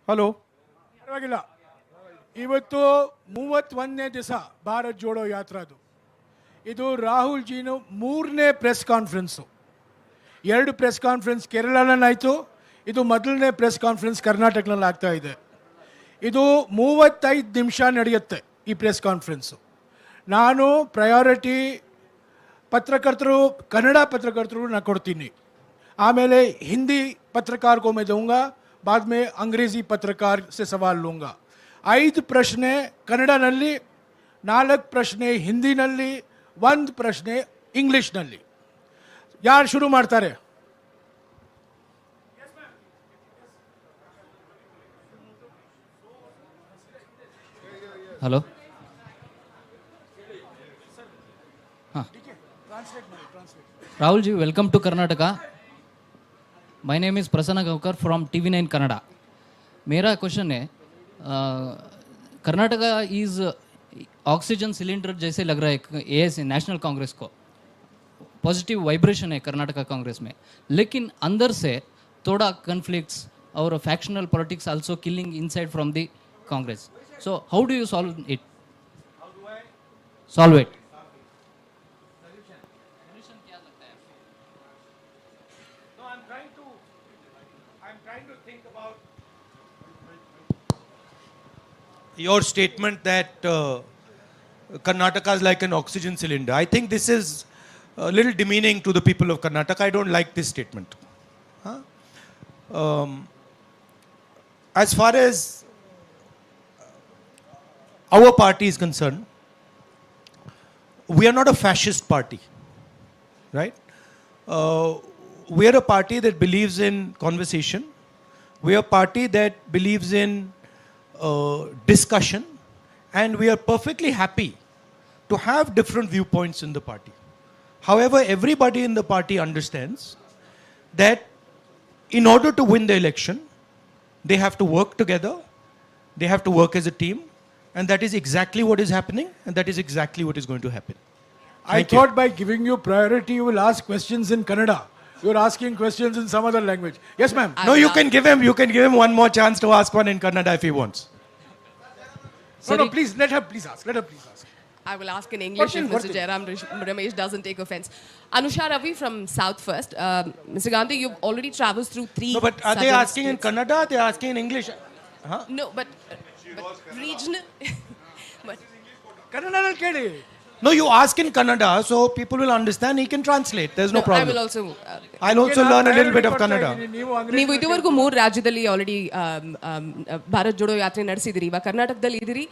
Hello. ಪರವಾಗಿಲ್ಲ. ಇವತ್ತು 31ನೇ ದಿವಸ ಭಾರತ್ ಜೋಡೋ ಯಾತ್ರಾದು. ಇದು ರಾಹುಲ್ ಜಿನು 3ನೇ ಪ್ರೆಸ್ ಕಾನ್ಫರೆನ್ಸು. 2 ಪ್ರೆಸ್ ಕಾನ್ಫರೆನ್ಸ್ ಕೇರಳನಲ್ಲಾಯಿತು, ಇದು ಮೊದಲನೇ ಪ್ರೆಸ್ ಕಾನ್ಫರೆನ್ಸ್ ಕರ್ನಾಟಕನಲ್ಲಿ ಆಗ್ತಾ ಇದೆ. ಇದು 35 ನಿಮಿಷ ನಡೆಯುತ್ತೆ ಈ ಪ್ರೆಸ್ ಕಾನ್ಫರೆನ್ಸು. ನಾನು ಪ್ರಯಾರಿಟಿ ಪತ್ರಕರ್ತರು, ಕನ್ನಡ ಪತ್ರಕರ್ತರು ನಾನು ಕೊಡ್ತೀನಿ, ಆಮೇಲೆ ಹಿಂದಿ पत्रकार को मैं दूंगा, बाद में अंग्रेजी पत्रकार से सवाल लूँगा. 5 ಪ್ರಶ್ನೆ ಕನ್ನಡನಲ್ಲಿ, 4 ಪ್ರಶ್ನೆ ಹಿಂದಿನಲ್ಲಿ, 1 ಪ್ರಶ್ನೆ ಇಂಗ್ಲಿಷ್ನಲ್ಲಿ. ಯಾರು ಶುರು ಮಾಡ್ತಾರೆ? Hello. Rahul ji, welcome to Karnataka. My name is Prasanna Gaonkar from TV9 Kannada. मेरा क्वेश्चन है, कर्नाटका इज़ ऑक्सीजन सिलेंडर जैसे लग रहा है AS नेशनल कांग्रेस को. पॉजिटिव वाइब्रेशन है कर्नाटका कांग्रेस में, लेकिन अंदर से थोड़ा कन्फ्लिक्ट्स और factional politics also killing inside from the Congress. So how do you solve it? Your statement that Karnataka is like an oxygen cylinder, I think this is a little demeaning to the people of Karnataka. I don't like this statement. As far as our party is concerned, we are not a fascist party, right? We are a party that believes in conversation. We are a party that believes in discussion, and we are perfectly happy to have different viewpoints in the party. However, everybody in the party understands that in order to win the election, they have to work together, they have to work as a team, and that is exactly what is happening, and that is exactly what is going to happen. I thought by giving you priority, you will ask questions in Kannada. You are asking questions in some other language. Yes, ma'am. No, you can give him one more chance to ask one in Kannada if he wants. No, please, let her please ask. I will ask in English if Mr. Jairam Ramesh doesn't take offense. Anusha Ravi from South First. Mr. Gandhi, you've already traveled through 3 No, but are they asking in Kannada? They are asking in English? Huh? No, but regional. but ಕನ್ನಡದಲ್ಲಿ ಕೇಳಿ. No, you ask in Kannada, so people will understand. He can translate. There's no problem. I will also. I'll also learn a little bit of Kannada. ನೀವು ಇದುವರೆಗೂ 3 ರಾಜ್ಯದಲ್ಲಿ already Bharat Jodo ಯಾತ್ರೆ ನಡೆಸಿದಿರಿ. ಇವಾಗ ಕರ್ನಾಟಕದಲ್ಲಿ ಇದ್ದೀರಿ.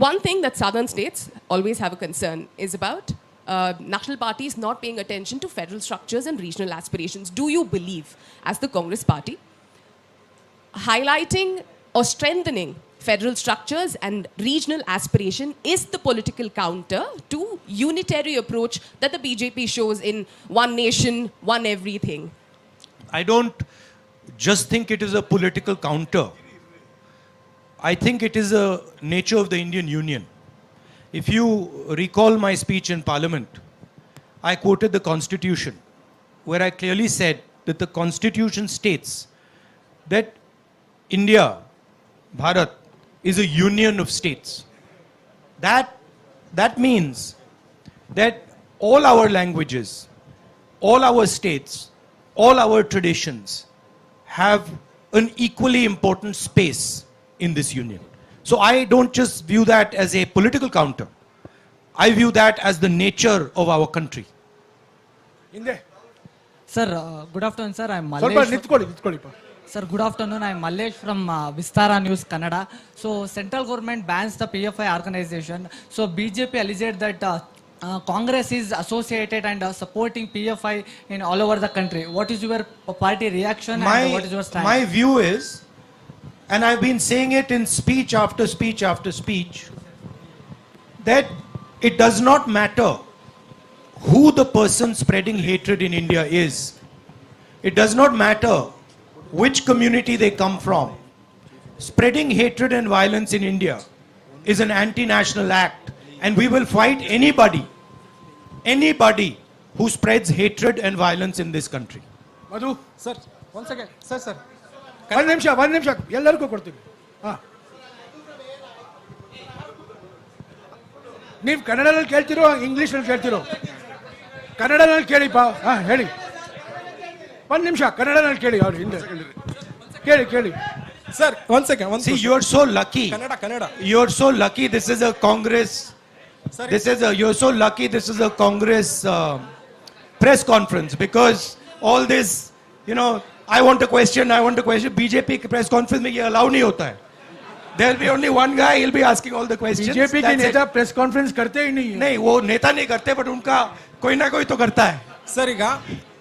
One thing that southern states always have a concern is about national parties not paying attention to federal structures and regional aspirations. Do you believe, as the Congress party, highlighting or strengthening federal structures and regional aspiration is the political counter to unitary approach that the BJP shows in one nation, one everything? I don't just think it is a political counter. I think it is a nature of the Indian Union. If you recall my speech in Parliament, I quoted the Constitution, where I clearly said that the Constitution states that India, Bharat, is a union of states. That means that all our languages, all our states, all our traditions have an equally important space in this union. So I don't just view that as a political counter. I view that as the nature of our country. ಹಿಂದೆ Sir, good afternoon, sir. I'm ಸ್ವಲ್ಪ Mallesh. ನಿಂತ್ಕೊಳ್ಳಿಪ್ಪ. Sir, good afternoon. I'm Mallesh from Vistara News, Kannada. So, central government bans the PFI organization. So, BJP alleged that Congress is associated and supporting PFI in all over the country. What is your party reaction and what is your stand? My view is, and I've been saying it in speech after speech after speech, that it does not matter who the person spreading hatred in India is. It does not matter which community they come from. Spreading hatred and violence in India is an anti-national act, and we will fight anybody who spreads hatred and violence in this country. Madhu, Sir, once again, sir. ಒಂದು ನಿಮಿಷ ಎಲ್ಲರಿಗೂ ಕೊಡ್ತೀವಿ. ಹಾಂ, ನೀವು ಕನ್ನಡದಲ್ಲಿ ಕೇಳ್ತಿರೋ ಇಂಗ್ಲೀಷ್ನಲ್ಲಿ ಕೇಳ್ತಿರೋ? ಕನ್ನಡದಲ್ಲಿ ಕೇಳಿಪ್ಪ. ಹಾಂ, ಹೇಳಿ. ಒಂದು ನಿಮಿಷ ಕನ್ನಡದಲ್ಲಿ ಕೇಳಿ. ಅವ್ರು ಹಿಂದೆ ಕೇಳಿ. Sir, one second. See, you are so lucky. Kannada. You are so lucky. This is a Congress. Sorry. You're so lucky. This is a Congress press conference, because all this, I want a question. BJP press conference में ये allow नहीं होता है. There will be only one guy. He'll be asking all the questions. BJP के नेता press conference करते ही नहीं है. नहीं, वो नेता नहीं करते, but उनका कोई ना कोई तो करता है. ಸರ್, ಈಗ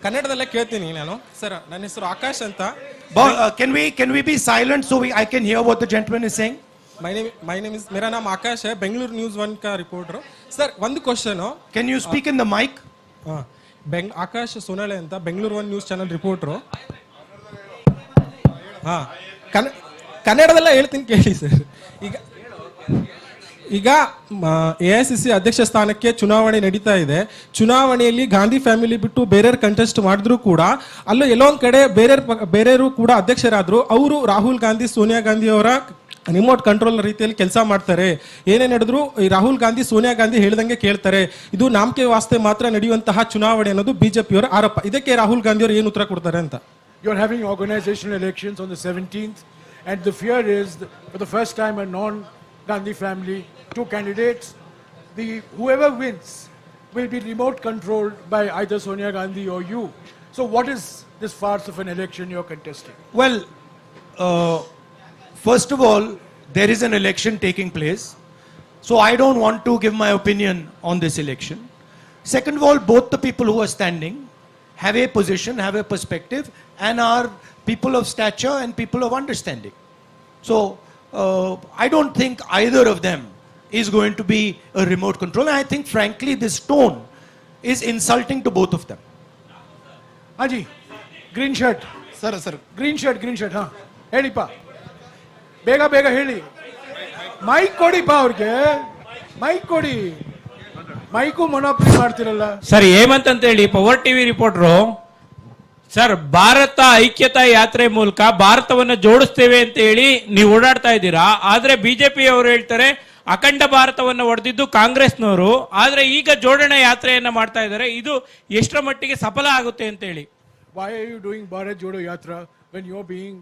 ಕನ್ನಡದಲ್ಲೇ ಕೇಳ್ತೀನಿ ನಾನು. ಸರ್, ನನ್ನ ಹೆಸರು ಆಕಾಶ್ ಅಂತ. Can we be silent so I can hear what the gentleman is saying? My name is मेरा नाम आकाश है, बेंगलुरु न्यूज़ 1 का रिपोर्टर. सर, ಒಂದು question. Can you speak in the mic? Akash Sonale ಅಂತ, ಬೆಂಗಳೂರು 1 ನ್ಯೂಸ್ ಚಾನೆಲ್ ರಿಪೋರ್ಟರು. ಕನ್ನಡದಲ್ಲೇ ಹೇಳ್ತೀನಿ ಕೇಳಿ ಸರ್. ಈಗ AICC ಅಧ್ಯಕ್ಷ ಸ್ಥಾನಕ್ಕೆ ಚುನಾವಣೆ ನಡೀತಾ ಇದೆ. ಚುನಾವಣೆಯಲ್ಲಿ ಗಾಂಧಿ ಫ್ಯಾಮಿಲಿ ಬಿಟ್ಟು ಬೇರೆಯವ್ರು ಕಂಟೆಸ್ಟ್ ಮಾಡಿದ್ರು ಕೂಡ ಅಲ್ಲೂ ಎಲ್ಲೋ ಒಂದ್ ಕಡೆ ಬೇರೆಯವರು ಕೂಡ ಅಧ್ಯಕ್ಷರಾದ್ರು. ಅವರು ರಾಹುಲ್ ಗಾಂಧಿ, ಸೋನಿಯಾ ಗಾಂಧಿ ಅವರ ರಿಮೋಟ್ ಕಂಟ್ರೋಲ್ ರೀತಿಯಲ್ಲಿ ಕೆಲಸ ಮಾಡ್ತಾರೆ. ಏನೇ ನಡೆದ್ರು ಈ ರಾಹುಲ್ ಗಾಂಧಿ, ಸೋನಿಯಾ ಗಾಂಧಿ ಹೇಳ್ದಂಗೆ ಕೇಳ್ತಾರೆ. ಇದು ನಾಮಕೆ ವಾಸ್ತೆ ಮಾತ್ರ ನಡೆಯುವಂತಹ ಚುನಾವಣೆ ಅನ್ನೋದು ಬಿಜೆಪಿಯವರ ಆರೋಪ. ಇದಕ್ಕೆ ರಾಹುಲ್ ಗಾಂಧಿ ಅವರು ಏನು ಉತ್ತರ ಕೊಡ್ತಾರೆ ಅಂತ? You are having organizational elections on the 17th, and the fear is that for the first time a non-Gandhi family, 2 candidates, whoever wins will be remote controlled by either Sonia Gandhi or you. So what is this farce of an election you're contesting? Well, first of all, there is an election taking place, so I don't want to give my opinion on this election. Second of all, both the people who are standing have a position, have a perspective, and are people of stature and people of understanding. So I don't think either of them is going to be a remote control. And I think, frankly, this tone is insulting to both of them. Haji, green shirt. Sir. Green shirt, हाँ. ಹೇಳಿಪ್ಪ, ಬೇಗ ಹೇಳಿ. Mic ಕೊಡಿಪ್ಪ ಅವ್ರಿಗೆ, mic ಕೊಡಿ. Mike ಮೊನೋಪಲಿ ಮಾಡ್ತಿರಲ್ಲ. Sir, Hemant ಅಂತ ಹೇಳಿ power TV reporter. Sir, Bharat ಐಕ್ಯತಾ ಯಾತ್ರೆ ಮೂಲಕ ಭಾರತವನ್ನು ಜೋಡಿಸ್ತೇವೆ ಅಂತ ಹೇಳಿ ನೀವು ಓಡಾಡ್ತಾ ಇದ್ದೀರಾ. ಆದ್ರೆ ಬಿಜೆಪಿ ಅವರು ಹೇಳ್ತಾರೆ ಅಖಂಡ ಭಾರತವನ್ನು ಒಡೆದಿದ್ದು ಕಾಂಗ್ರೆಸ್ನವರು. ಆದ್ರೆ ಈಗ ಜೋಡಣೆ ಯಾತ್ರೆಯನ್ನ ಮಾಡ್ತಾ ಇದ್ದಾರೆ. ಇದು ಎಷ್ಟರ ಮಟ್ಟಿಗೆ ಸಫಲ ಆಗುತ್ತೆ ಅಂತ ಹೇಳಿ? Why are you doing Bharat Jodo Yatra when you're being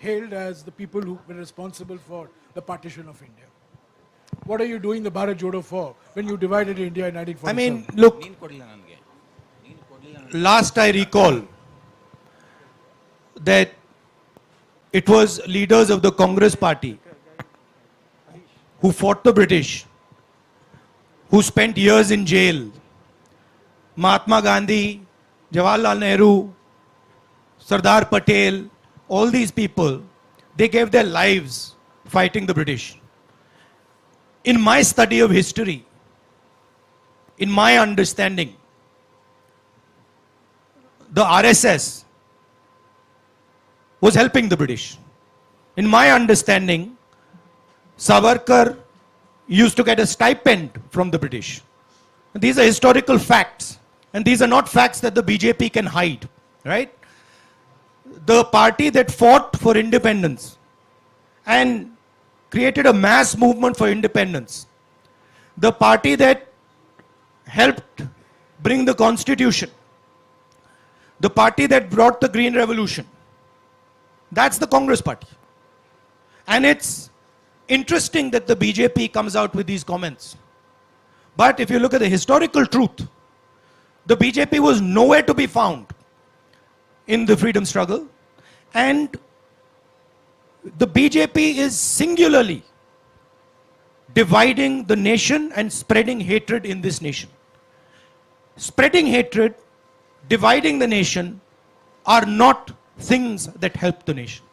hailed as the people who were responsible for the partition of India? What are you doing the Bharat Jodo for when you divided India in 1947? I mean, look, last I recall that it was leaders of the Congress party who fought the British, who spent years in jail. Mahatma Gandhi, Jawaharlal Nehru, Sardar Patel, all these people, they gave their lives fighting the British. In my study of history, in my understanding, the RSS was helping the British. In my understanding, Savarkar used to get a stipend from the British. These are historical facts, and these are not facts that the BJP can hide, right? The party that fought for independence and created a mass movement for independence, the party that helped bring the constitution, the party that brought the Green Revolution, that's the Congress party. And it's interesting that the BJP comes out with these comments. But if you look at the historical truth, the BJP was nowhere to be found in the freedom struggle. And the BJP is singularly dividing the nation and spreading hatred in this nation. Spreading hatred, dividing the nation are not things that help the nation.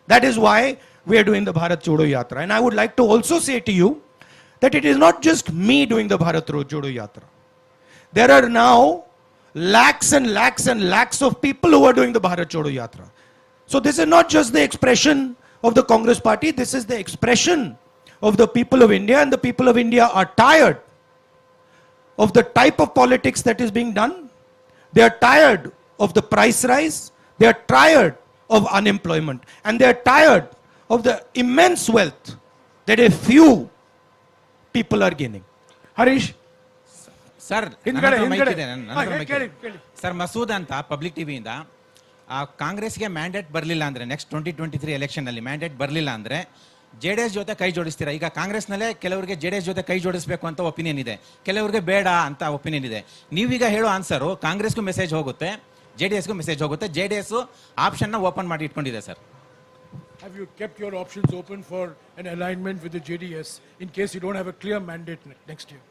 That is why we are doing the Bharat Jodo Yatra. And I would like to also say to you that it is not just me doing the Bharat Jodo Yatra. There are now lakhs and lakhs and lakhs of people who are doing the Bharat Jodo Yatra. So this is not just the expression of the Congress party, this is the expression of the people of India, and the people of India are tired of the type of politics that is being done. They are tired of the price rise. They are tired of unemployment. And they're tired of the immense wealth that a few people are gaining. Harish sir ಹಿಂದ್ಗಡೆ ಹಿಂದ್ಗಡೆ ಕೇಳಿ sir Masood ಅಂತ public ಟಿವಿಯಿಂದ ಕಾಂಗ್ರೆಸ್ಗೆ mandate ಬರಲಿಲ್ಲ ಅಂದ್ರೆ next 2023 election ಅಲ್ಲಿ mandate ಬರಲಿಲ್ಲ ಅಂದ್ರೆ JDS ಜೊತೆ ಕೈ ಜೋಡಿಸ್ತೀರಾ? ಈಗ ಕಾಂಗ್ರೆಸ್ನಲ್ಲೇ ಕೆಲವರಿಗೆ JDS ಜೊತೆ ಕೈ ಜೋಡಿಸಬೇಕು ಅಂತ ಒಪಿನಿಯನ್ ಇದೆ, ಕೆಲವರಿಗೆ ಬೇಡ ಅಂತ ಒಪಿನಿಯನ್ ಇದೆ. ನೀವೀಗ ಹೇಳೋ ಆನ್ಸರು ಕಾಂಗ್ರೆಸ್ಗೂ ಮೆಸೇಜ್ ಹೋಗುತ್ತೆ, JDSಗೂ ಮೆಸೇಜ್ ಹೋಗುತ್ತೆ. JDS ಆಪ್ಷನ್ ನ ಓಪನ್ ಮಾಡಿ ಇಟ್ಕೊಂಡಿದೆ sir. Have you kept your options open for an alignment with the JDS in case you don't have a clear mandate next year?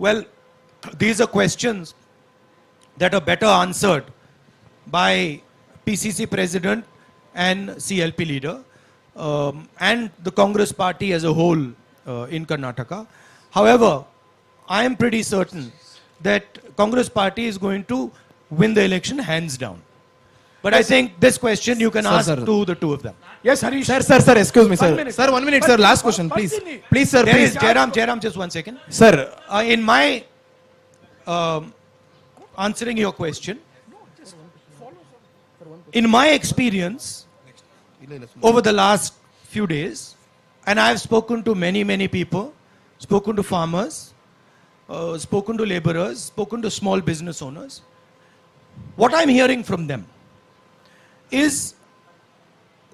Well, these are questions that are better answered by PCC president and CLP leader and the Congress party as a whole in Karnataka. However, I am pretty certain that Congress party is going to win the election hands down. But I think this question you can ask to the two of them. Yes, Harish. Sir, excuse me, sir. 1 minute. Sir, 1 minute, sir. Last question, please. Please, sir, There please. is Jairam, just 1 second. Sir, In my answering your question, in my experience over the last few days, and I have spoken to many people, spoken to farmers, spoken to laborers, spoken to small business owners. What I'm hearing from them is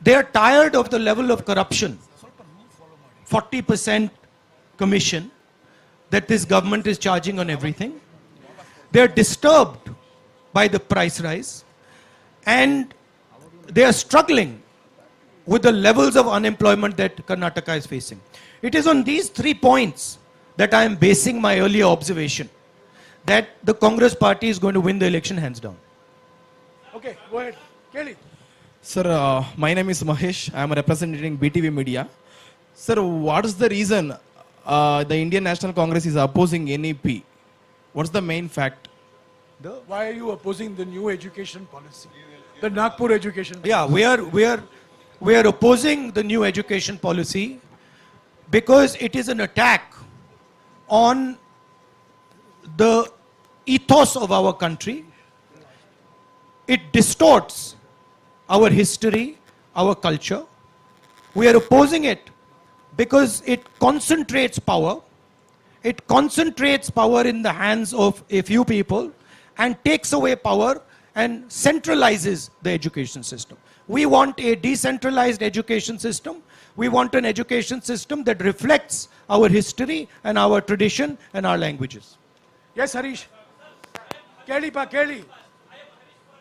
they are tired of the level of corruption, 40% commission that this government is charging on everything. They are disturbed by the price rise, and they are struggling with the levels of unemployment that Karnataka is facing. It is on these 3 points that I am basing my earlier observation that the Congress party is going to win the election hands down. Okay, go ahead. Kelly. sir, my name is Mahesh. I am representing BTV Media. Sir, what is the reason the Indian National Congress is opposing NEP? What's the main fact? Why are you opposing the new education policy? The Nagpur education policy? Yeah, we are opposing the new education policy because it is an attack on the ethos of our country. It distorts our history, our culture. We are opposing it because it concentrates power. It concentrates power in the hands of a few people and takes away power and centralizes the education system. We want a decentralized education system. We want an education system that reflects our history and our tradition and our languages. Yes, Harish. Kelly pa, Kelly.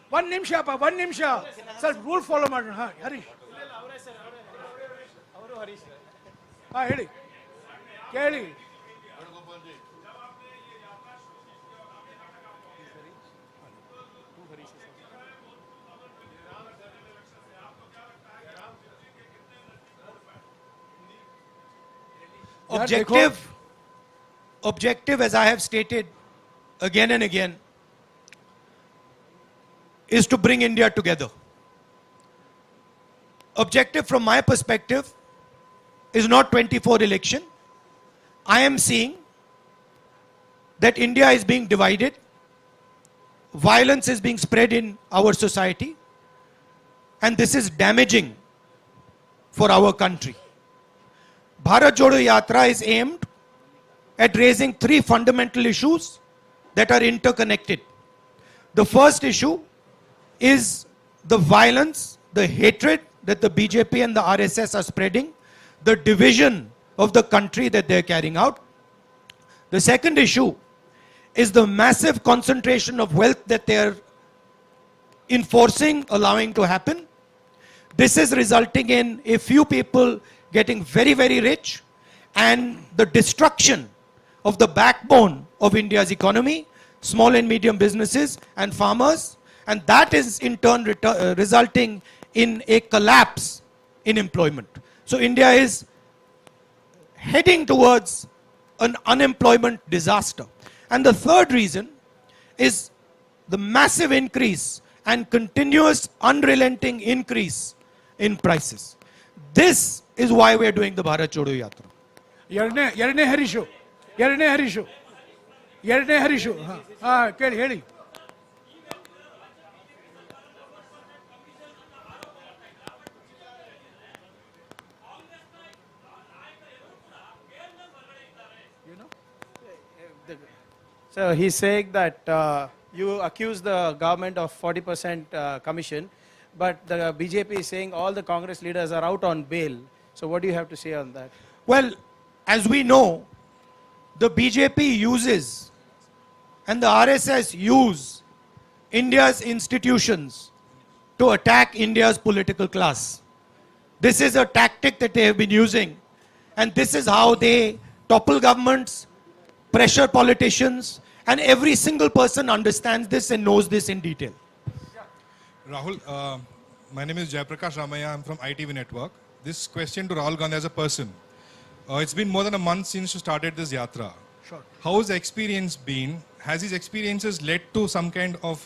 1 ನಿಮಿಷ. Sir, rule follow ಮಾಡೋಣ. Harish. ಹೇಳಿ. ಕೇಳಿ. Objective, as I have stated again and again, is to bring India together. Objective from my perspective is not 24 election. I am seeing that India is being divided. Violence is being spread in our society. And this is damaging for our country. Bharat Jodo Yatra is aimed at raising 3 fundamental issues that are interconnected. The first issue is the violence, the hatred that the BJP and the RSS are spreading, the division of the country that they're carrying out. The second issue is the massive concentration of wealth that they're enforcing, allowing to happen. This is resulting in a few people getting very, very rich and the destruction of the backbone of India's economy, small and medium businesses and farmers. And that is in turn resulting in a collapse in employment. So India is heading towards an unemployment disaster. And the third reason is the massive increase and continuous unrelenting increase in prices. This is why we are doing the Bharat Jodo Yatra. ಎರಡನೇ ಹರೀಶು. ಕೇಳಿ. So he's saying that you accuse the government of 40% commission, but the BJP is saying all the Congress leaders are out on bail. So what do you have to say on that? Well, as we know, the BJP uses and the RSS use India's institutions to attack India's political class. This is a tactic that they have been using, and this is how they topple governments, pressure politicians, and every single person understands this and knows this in detail. Rahul, my name is Jayaprakash Ramaya. I'm from ITV Network. This question to Rahul Gandhi as a person. It's been more than a month since you started this yatra. Sure. How has the experience been? Has these experiences led to some kind of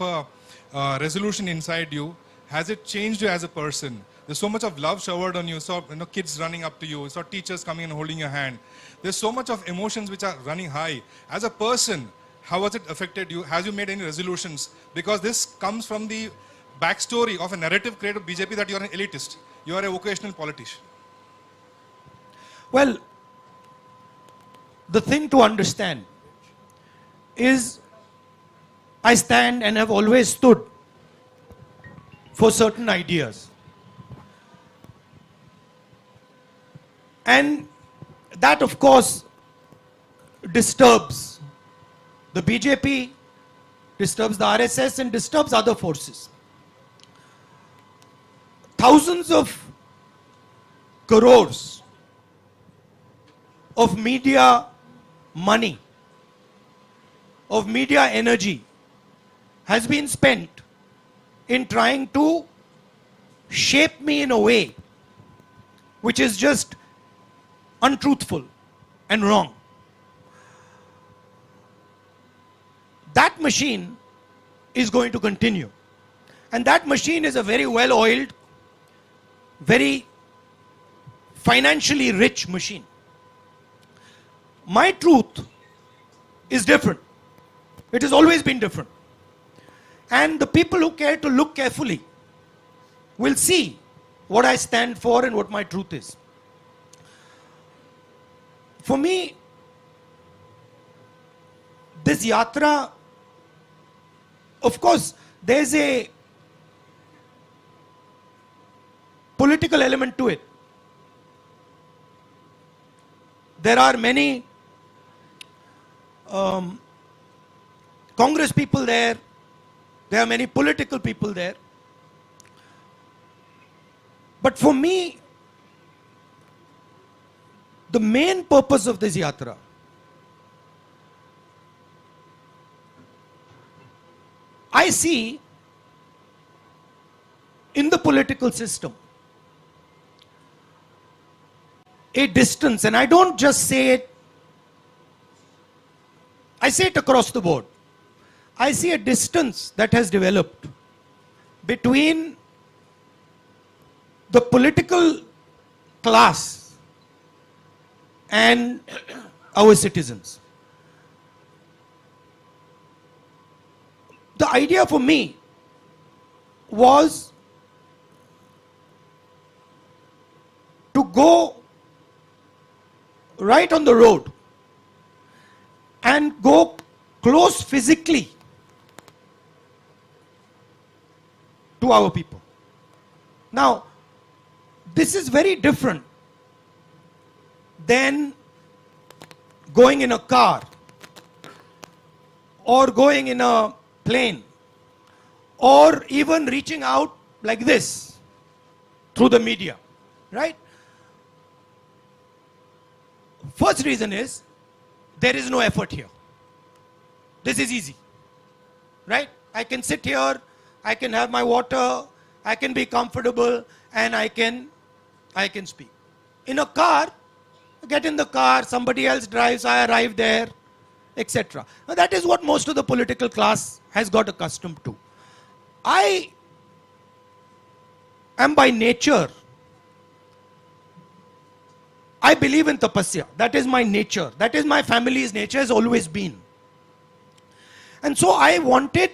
resolution inside you? Has it changed you as a person? There's so much of love showered on you. So, kids running up to you. So teachers coming and holding your hand. There's so much of emotions which are running high. As a person, how has it affected you? Has you made any resolutions? Because this comes from the backstory of a narrative created by BJP that you are an elitist. You are a vocational politician. Well, the thing to understand is I stand and have always stood for certain ideas. And that, of course, disturbs the BJP, disturbs the RSS, and disturbs other forces. Thousands of crores of media money, of media energy has been spent in trying to shape me in a way which is just untruthful and wrong. That machine is going to continue. And that machine is a very well-oiled, very financially rich machine. My truth is different. It has always been different. And the people who care to look carefully will see what I stand for and what my truth is. For me, this yatra, of course, there's a political element to it. There are many Congress people there. There are many political people there. But for me, the main purpose of this yatra I see in the political system a distance, and I don't just say it, I say it across the board. I see a distance that has developed between the political class and our citizens. The idea for me was to go right on the road and go close physically to our people. Now, this is very different than going in a car or going in a plane or even reaching out like this through the media, right? First reason is there is no effort here. This is easy, right? I can sit here, I can have my water, I can be comfortable, and I can speak. In a car, get in the car, somebody else drives, I arrive there, etc. Now that is what most of the political class has got accustomed to. I am by nature, I believe in tapasya. That is my nature. That is my family's nature, has always been. And so I wanted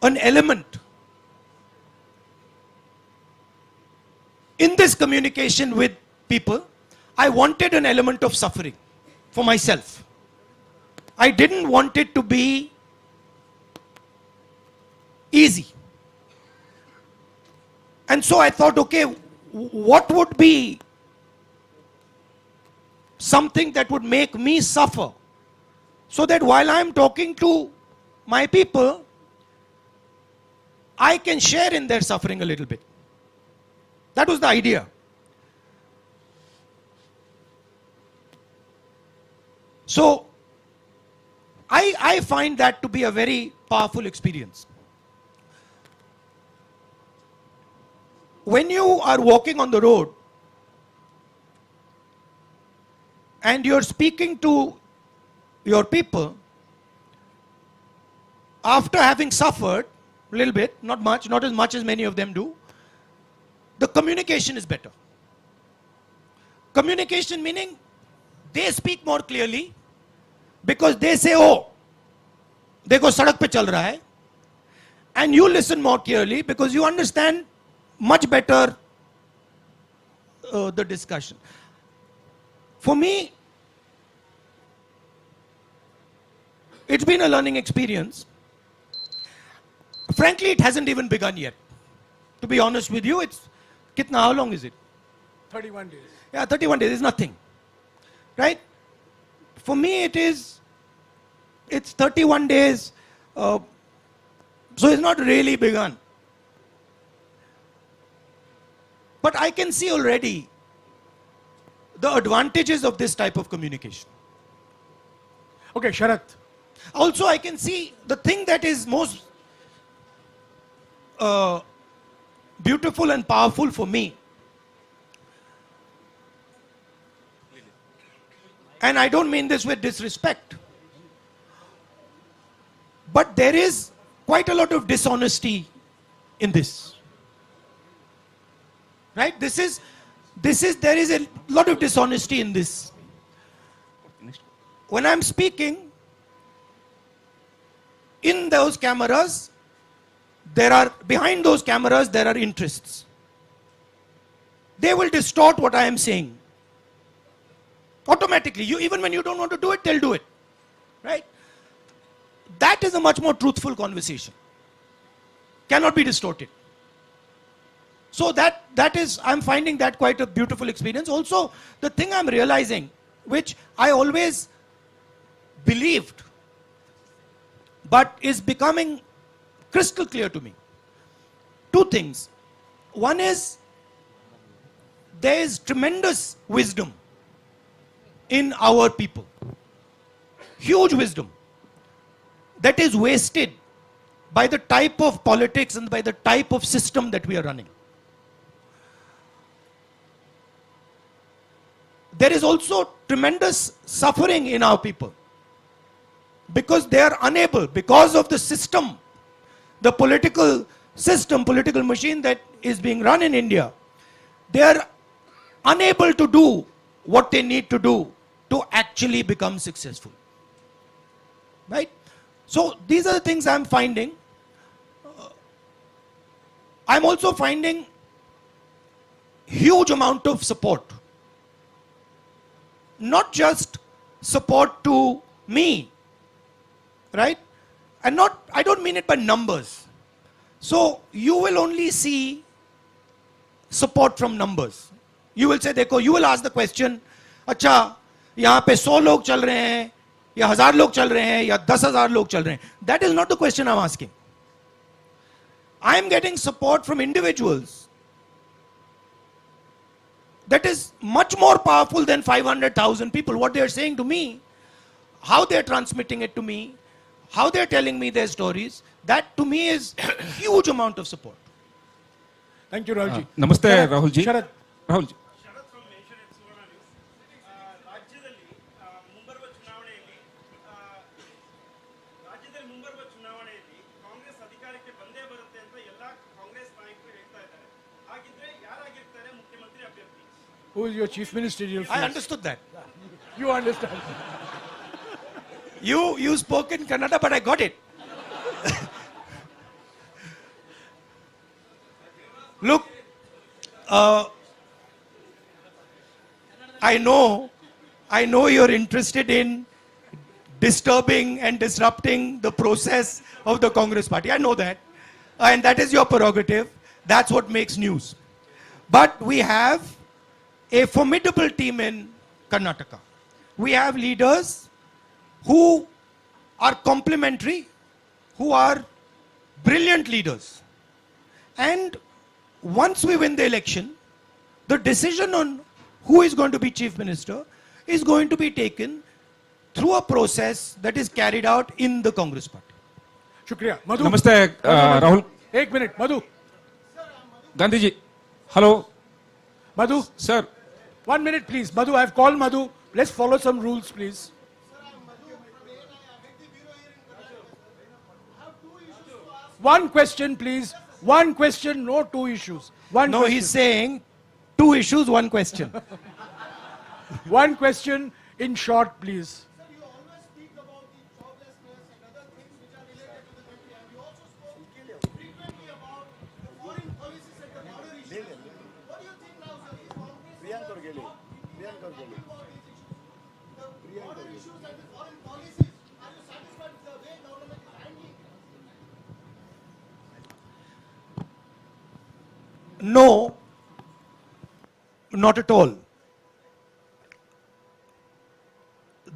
an element in this communication with people. I wanted an element of suffering for myself. I didn't want it to be easy. And so I thought, okay, what would be something that would make me suffer, so that while I'm talking to my people, I can share in their suffering a little bit. That was the idea. So I find that to be a very powerful experience. When you are walking on the road and you're speaking to your people, after having suffered a little bit, not much, not as much as many of them do, the communication is better. Communication meaning they speak more clearly because they say, oh, देखो सड़क पे चल रहा है, and you listen more clearly because you understand much better the discussion. For me, it's been a learning experience. Frankly, it hasn't even begun yet. To be honest with you, it's how long is it? 31 days. Yeah, 31 days is nothing. Right? For me, it's 31 days. So it's not really begun. But I can see already the advantages of this type of communication. Okay, Sharath. Also, I can see the thing that is most beautiful and powerful for me. And I don't mean this with disrespect. But there is quite a lot of dishonesty in this. Right? There is a lot of dishonesty in this. When I'm speaking, in those cameras, behind those cameras, there are interests. They will distort what I am saying. Automatically. Even when you don't want to do it, they'll do it. Right? That is a much more truthful conversation. Cannot be distorted. So that is, I'm finding that quite a beautiful experience. Also, the thing I'm realizing, which I always believed, but is becoming crystal clear to me. Two things. One is, there is tremendous wisdom in our people. Huge wisdom that is wasted by the type of politics and by the type of system that we are running. There is also tremendous suffering in our people because they are unable, because of the system, the political system, political machine that is being run in India, they are unable to do what they need to do to actually become successful. Right? So these are the things I'm finding. I'm also finding huge amount of support. Not just support to me, right? And I don't mean it by numbers. So you will only see support from numbers. You will say, देखो, you will ask the question, अच्छा, यहाँ पे 100 लोग चल रहे हैं, या 1000 लोग चल रहे हैं, या 10,000 लोग चल रहे हैं. That is not the question I'm asking. I am getting support from individuals that is much more powerful than 500,000 people. What they are saying to me, how they are transmitting it to me, how they are telling me their stories, that to me is huge amount of support. Thank you, Rahul ji. Namaste, Rahul ji. Sharath. Rahul ji. Who is your chief ministerial I understood that. You understand. You spoke in Kannada, but I got it. Look, I know you're interested in disturbing and disrupting the process of the Congress party. I know that. And that is your prerogative. That's what makes news. But we have a formidable team in Karnataka. We have leaders who are complementary, who are brilliant leaders. And once we win the election, the decision on who is going to be chief minister is going to be taken through a process that is carried out in the Congress party. Shukriya. Madhu. Namaste, Rahul. 1 minute, Madhu. Gandhiji. Hello. Madhu. Sir. 1 minute, please. Madhu, I have called Madhu. Let's follow some rules, please. One question, please. One question, no two issues. One No, question. he's saying 2 issues, 1 question. One question in short, please. No, not at all.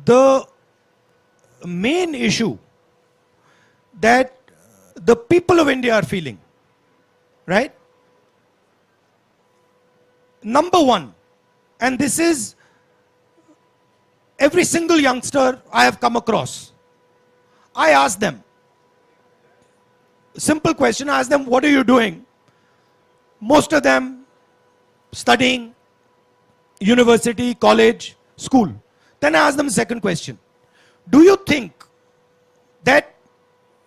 The main issue that the people of India are feeling, right? Number one, and this is every single youngster I have come across, I ask them, simple question, I ask them, what are you doing? Most of them studying, university, college, school. Then I ask them the second question. Do you think that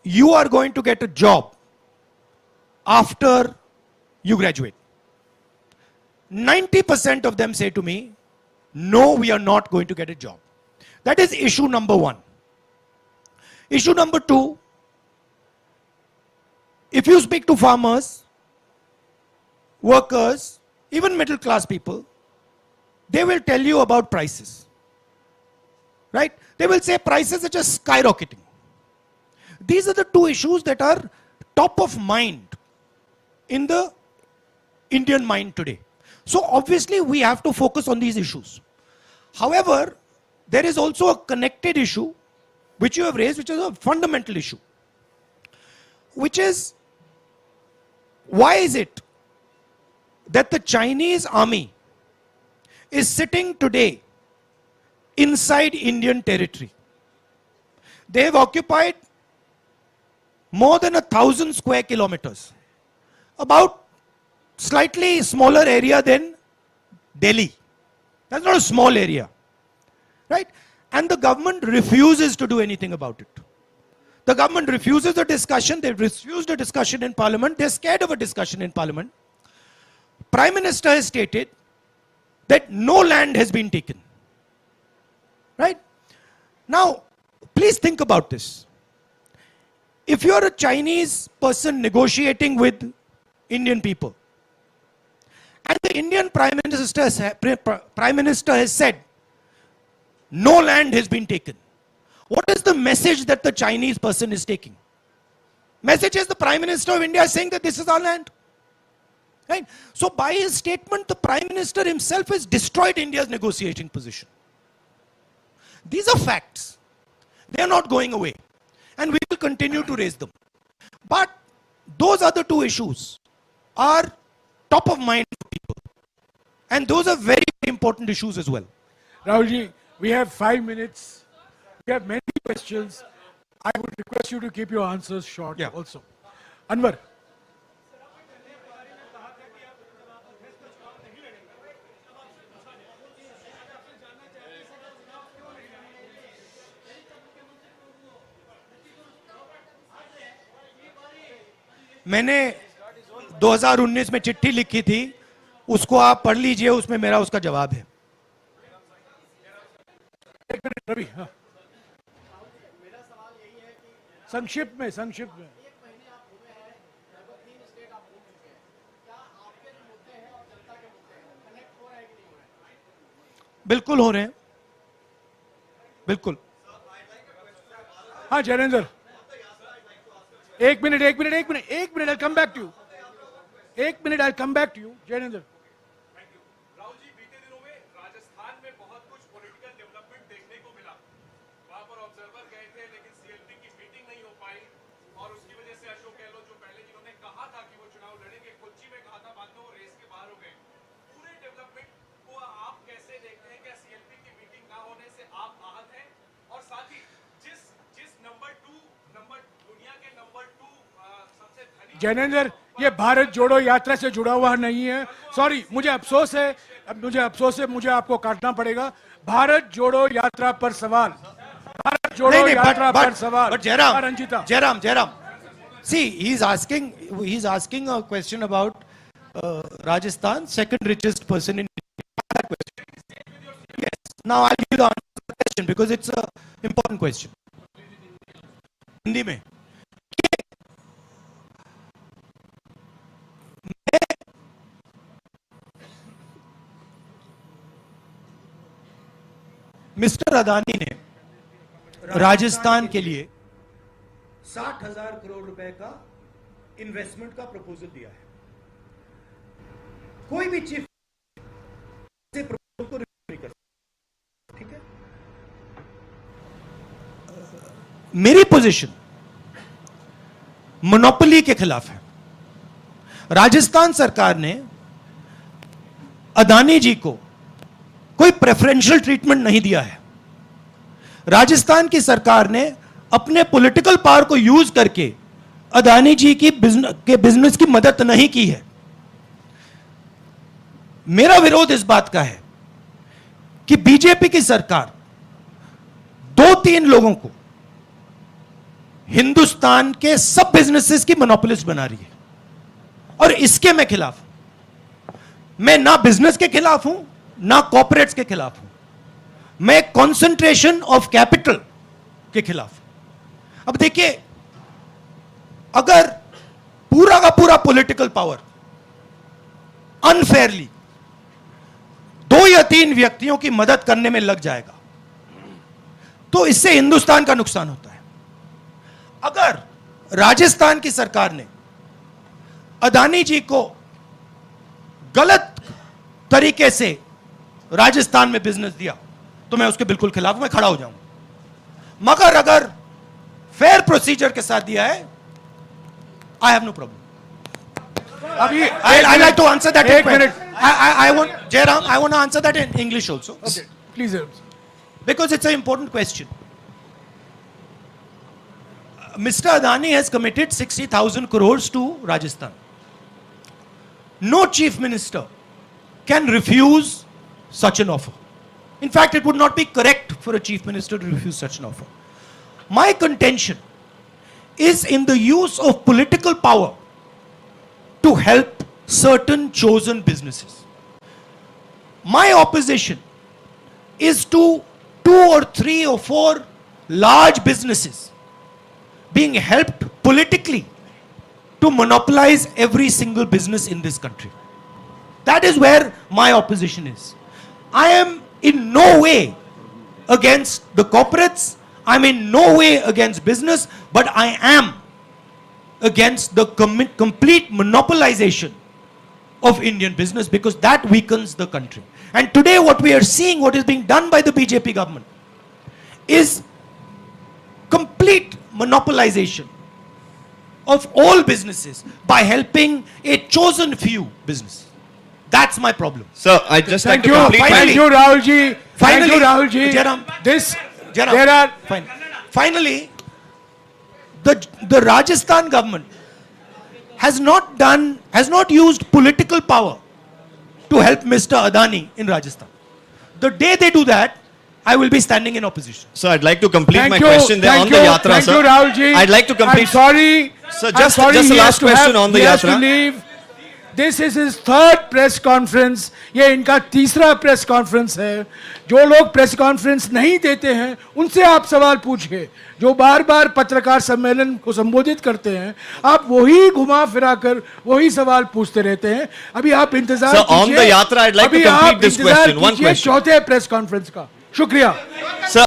you are going to get a job after you graduate? 90% of them say to me, no, we are not going to get a job. That is issue number one. Issue number two, if you speak to farmers, workers, even middle class people, they will tell you about prices. Right? They will say prices are just skyrocketing. These are the two issues that are top of mind in the Indian mind today. So obviously we have to focus on these issues. However, there is also a connected issue which you have raised, which is a fundamental issue, which is, why is it that the Chinese army is sitting today inside Indian territory? They have occupied more than 1,000 square kilometers, about slightly smaller area than Delhi. That's not a small area, right? And the government refuses to do anything about it. The government refuses the discussion. They refused a discussion in parliament. They're scared of a discussion in parliament. Prime Minister has stated that no land has been taken. Right? Now, please think about this. If you're a Chinese person negotiating with Indian people, and the Indian Prime Minister has said, no land has been taken, what is the message that the Chinese person is taking? Message is the Prime Minister of India is saying that this is our land. Right? So by his statement, the Prime Minister himself has destroyed India's negotiating position. These are facts. They are not going away. And we will continue to raise them. But those other two issues are top of mind for people. And those are very important issues as well. Rahulji, we have 5 minutes. We have many questions. I would request you to keep your answers short also. Anwar. मैंने 2019 में चिट्ठी लिखी थी, उसको आप पढ़ लीजिए, उसमें मेरा उसका जवाब है. एक मिनट रवि, हाँ. संक्षिप्त में बिल्कुल हो रहे हैं, बिल्कुल. हाँ जैनेंद्र, एक minute, I'll come back to you. एक minute, I'll come back to you, Jainendra. Rahul ji, बीते दिनों में राजस्थान में बहुत कुछ पॉलिटिकल डेवलपमेंट देखने को मिला. वहां पर ऑब्जर्वर गए थे, लेकिन सीएलपी की मीटिंग नहीं हो पाई और उसकी वजह से अशोक गहलोत जो पहले जिन्होंने कहा था कि वो चुनाव लड़ेंगे, कोच्चि में कहा था, बाद में वो रेस के बाहर हो गए. पूरे डेवलपमेंट को आप कैसे देखते हैं? क्या सीएलपी की मीटिंग ना होने से आप आहत हैं? और साथ ही जिस दुनिया के नंबर 2 सबसे धनी जैनेंद्र, ये भारत जोड़ो यात्रा से जुड़ा हुआ नहीं है. सॉरी, मुझे अफसोस है, मुझे आपको काटना पड़ेगा. भारत जोड़ो यात्रा पर सवाल, भारत जोड़ो यात्रा पर सवाल. But Jairam, Ranjita, Jairam, see, he's asking a question about Rajasthan, second richest person in India. Yes. Now I'll give you the answer to the question because it's a important question. Hindi में मिस्टर अदानी ने राजस्थान के लिए 60,000 करोड़ रुपए का investment का proposal दिया है. कोई भी चीफ से प्रपोजल को रिव्यू नहीं कर सकता. ठीक है, मेरी पोजीशन मोनोपोली के खिलाफ है. राजस्थान सरकार ने अदानी जी को कोई प्रेफरेंशियल ट्रीटमेंट नहीं दिया है. राजस्थान की सरकार ने अपने पॉलिटिकल पावर को यूज करके अदानी जी की बिजनेस की मदद नहीं की है. मेरा विरोध इस बात का है कि बीजेपी की सरकार 2-3 लोगों को हिंदुस्तान के सब बिजनेसेस की मोनोपोलिस्ट बना रही है और इसके मैं खिलाफ हूं. मैं ना बिजनेस के खिलाफ हूं ना कॉर्पोरेट्स के खिलाफ हूं. मैं कंसंट्रेशन ऑफ कैपिटल के खिलाफ हूं. अब देखिए, अगर पूरा का पूरा पॉलिटिकल पावर अनफेयरली 2 या 3 व्यक्तियों की मदद करने में लग जाएगा तो इससे हिंदुस्तान का नुकसान होता है. अगर राजस्थान की सरकार ने अदानी जी को गलत तरीके से राजस्थान में बिजनेस दिया तो मैं उसके बिल्कुल खिलाफ, मैं खड़ा हो जाऊंगा. मगर अगर फेयर प्रोसीजर के साथ दिया है, आई हैव नो प्रॉब्लम. अभी I like to answer that. एक minute, I want Jairam, I want to answer that in English also. Okay, please, because it's a important question. Mr. Adani has committed 60,000 crores to Rajasthan. No chief minister can refuse such an offer. In fact, it would not be correct for a chief minister to refuse such an offer. My contention is in the use of political power to help certain chosen businesses. My opposition is to 2 or 3 or 4 large businesses being helped politically to monopolize every single business in this country. That is where my opposition is. I am in no way against the corporates. I'm in no way against business, but I am against the complete monopolization of Indian business because that weakens the country. And today what we are seeing, what is being done by the BJP government is complete monopolization of all businesses by helping a chosen few businesses. That's my problem. Sir, I just like thank to you, complete thank you, Rahul ji. Thank you, Rahul ji. Jairam, There are finally, the Rajasthan government has not used political power to help Mr. Adani in Rajasthan. The day they do that, I will be standing in opposition. Sir, I'd like to complete my question there on the Yatra, thank sir. you, Rahul ji. I'd like to complete. I'm sorry. Sir, I'm just sorry, the he has last to question have- on the he has to Yatra. leave. This is his 3rd press conference. ये इनका 3रा press conference है. जो लोग press conference नहीं देते हैं उनसे आप सवाल पूछिए. जो बार बार पत्रकार सम्मेलन को संबोधित करते हैं, आप वही घुमा फिरा कर वही सवाल पूछते रहते हैं. अभी आप इंतजार Sir, on the Yatra, I'd like to complete this question. One question. 4थे प्रेस कॉन्फ्रेंस का शुक्रिया. Sir,